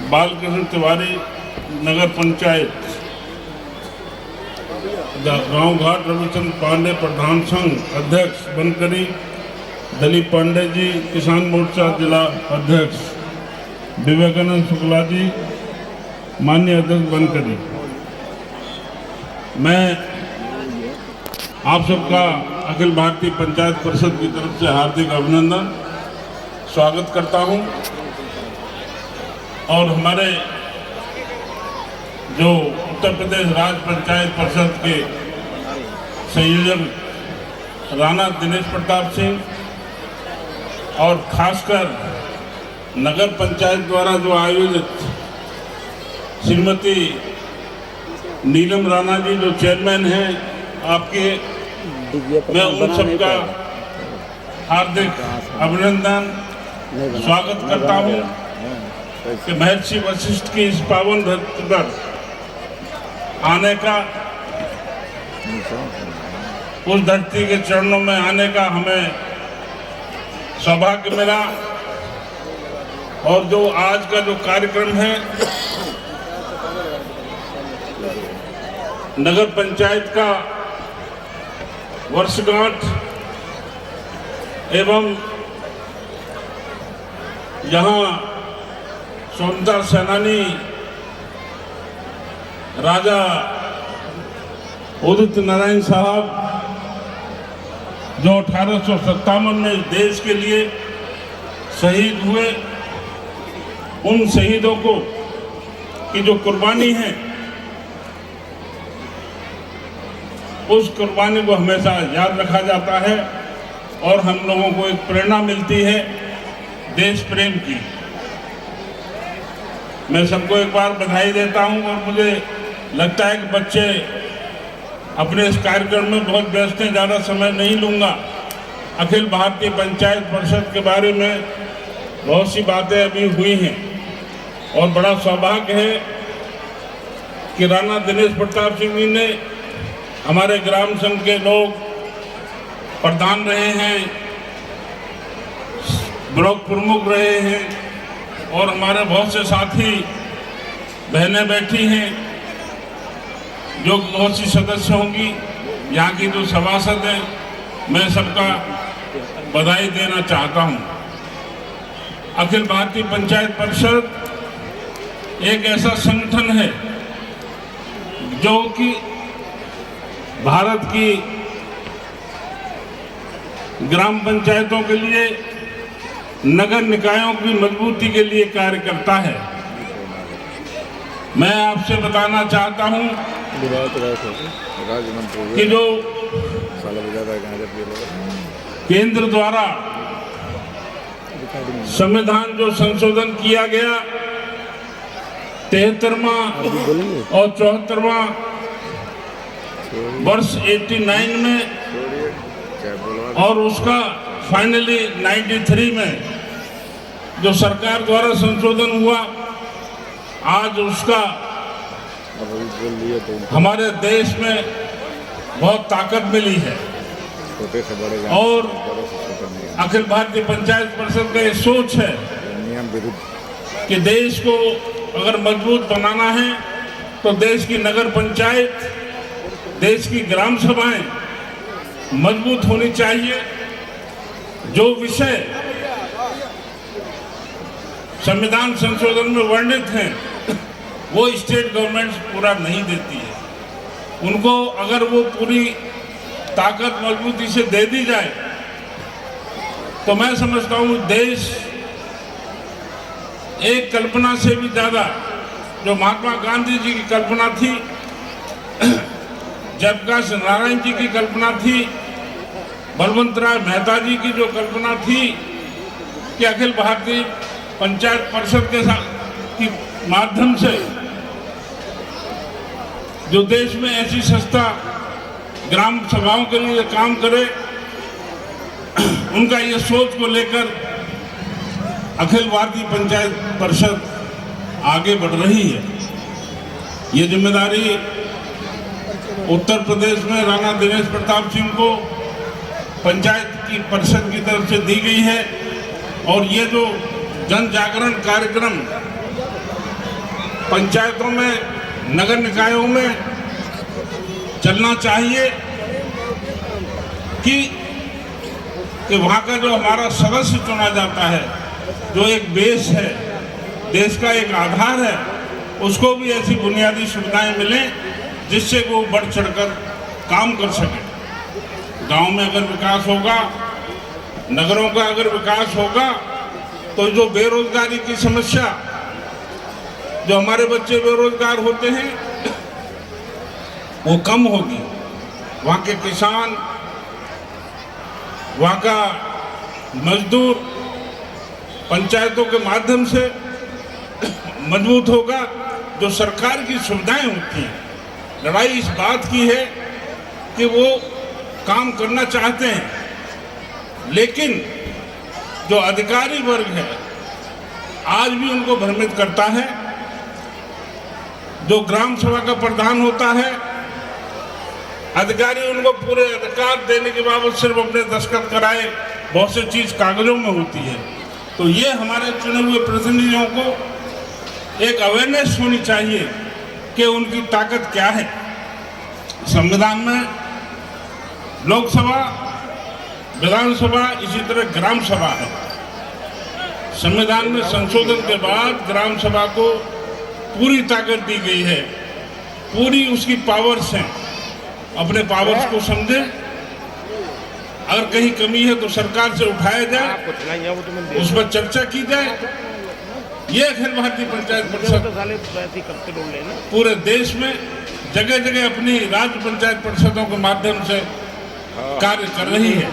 बालकृष्ण तिवारी नगर पंचायत, गांव घाट रविचंद्र पांडे प्रधान संघ अध्यक्ष बनकरी, दिलीप पांडे जी किसान मोर्चा जिला अध्यक्ष, विवेकानंद शुक्ला जी माननीय अध्यक्ष बनकरी। मैं आप सबका अखिल भारतीय पंचायत परिषद की तरफ से हार्दिक अभिनंदन स्वागत करता हूं। और हमारे जो उत्तर प्रदेश राज्य पंचायत परिषद के संयोजक राणा दिनेश प्रताप सिंह और खासकर नगर पंचायत द्वारा जो आयोजित श्रीमती नीलम राणा जी जो चेयरमैन हैं आपके, मैं उन सबका हार्दिक अभिनंदन स्वागत करता हूं कि महर्षि वशिष्ठ की इस पावन धरती पर आने का, उस धरती के चरणों में आने का हमें सौभाग्य मिला। और जो आज का जो कार्यक्रम है नगर पंचायत का वर्षगांठ एवं यहाँ स्वतंत्रता सेनानी राजा उदित नारायण साहब जो 1857 में देश के लिए शहीद हुए, उन शहीदों को की जो कुर्बानी है, उस कुर्बानी को हमेशा याद रखा जाता है और हम लोगों को एक प्रेरणा मिलती है देश प्रेम की। मैं सबको एक बार बधाई देता हूं और मुझे लगता है कि बच्चे अपने इस कार्यक्रम में बहुत व्यस्त हैं, ज़्यादा समय नहीं लूँगा। अखिल भारतीय पंचायत परिषद के बारे में बहुत सी बातें अभी हुई हैं और बड़ा सौभाग्य है कि राणा दिनेश प्रताप सिंह जी ने हमारे ग्राम संघ के लोग प्रधान रहे हैं, ब्लॉक प्रमुख रहे हैं और हमारे बहुत से साथी बहनें बैठी हैं जो बहुत सी सदस्य होंगी, यहाँ की जो सभासद हैं, मैं सबका बधाई देना चाहता हूँ। अखिल भारतीय पंचायत परिषद एक ऐसा संगठन है जो कि भारत की ग्राम पंचायतों के लिए, नगर निकायों की मजबूती के लिए कार्य करता है। मैं आपसे बताना चाहता हूं कि जो केंद्र द्वारा संविधान जो संशोधन किया गया 73वां और 74वां वर्ष 89 में और उसका फाइनली 93 में जो सरकार द्वारा संशोधन हुआ, आज उसका हमारे देश में बहुत ताकत मिली है। और अखिल भारतीय पंचायत परिषद का ये सोच है कि देश को अगर मजबूत बनाना है तो देश की नगर पंचायत, देश की ग्राम सभाएं मजबूत होनी चाहिए। जो विषय संविधान संशोधन में वर्णित हैं वो स्टेट गवर्नमेंट पूरा नहीं देती है। उनको अगर वो पूरी ताकत मजबूती से दे दी जाए तो मैं समझता हूँ देश एक कल्पना से भी ज़्यादा, जो महात्मा गांधी जी की कल्पना थी, जयप्रकाश नारायण जी की कल्पना थी, बलवंत राय मेहता जी की जो कल्पना थी कि अखिल भारतीय पंचायत परिषद के साथ माध्यम से जो देश में ऐसी संस्था ग्राम सभाओं के लिए काम करे, उनका ये सोच को लेकर अखिल भारतीय पंचायत परिषद आगे बढ़ रही है। ये जिम्मेदारी उत्तर प्रदेश में राणा दिनेश प्रताप सिंह को पंचायत की परिषद की तरफ से दी गई है। और ये जो जन जागरण कार्यक्रम पंचायतों में, नगर निकायों में चलना चाहिए कि वहाँ का जो हमारा सदस्य चुना जाता है, जो एक बेस है, देश का एक आधार है, उसको भी ऐसी बुनियादी सुविधाएं मिलें जिससे वो बढ़ चढ़कर काम कर सके। गांव में अगर विकास होगा, नगरों का अगर विकास होगा, तो जो बेरोजगारी की समस्या, जो हमारे बच्चे बेरोजगार होते हैं, वो कम होगी। वहाँ के किसान, वहाँ का मजदूर पंचायतों के माध्यम से मजबूत होगा। जो सरकार की सुविधाएं होती हैं, लड़ाई इस बात की है कि वो काम करना चाहते हैं, लेकिन जो अधिकारी वर्ग है आज भी उनको भ्रमित करता है। जो ग्राम सभा का प्रधान होता है, अधिकारी उनको पूरे अधिकार देने के बावजूद सिर्फ अपने दस्तखत कराए, बहुत सी चीज कागजों में होती है। तो ये हमारे चुने हुए प्रतिनिधियों को एक अवेयरनेस होनी चाहिए कि उनकी ताकत क्या है। संविधान में लोकसभा, विधानसभा, इसी तरह ग्राम सभा है। संविधान में संशोधन के बाद ग्राम सभा को पूरी ताकत दी गई है, पूरी उसकी पावर्स हैं। अपने पावर्स को समझे, अगर कहीं कमी है तो सरकार से उठाया जाए, उस पर चर्चा की जाए। ये अखिल भारतीय पंचायत परिषद पूरे देश में जगह जगह अपनी राज्य पंचायत परिषदों के माध्यम से कार्य कर रही है।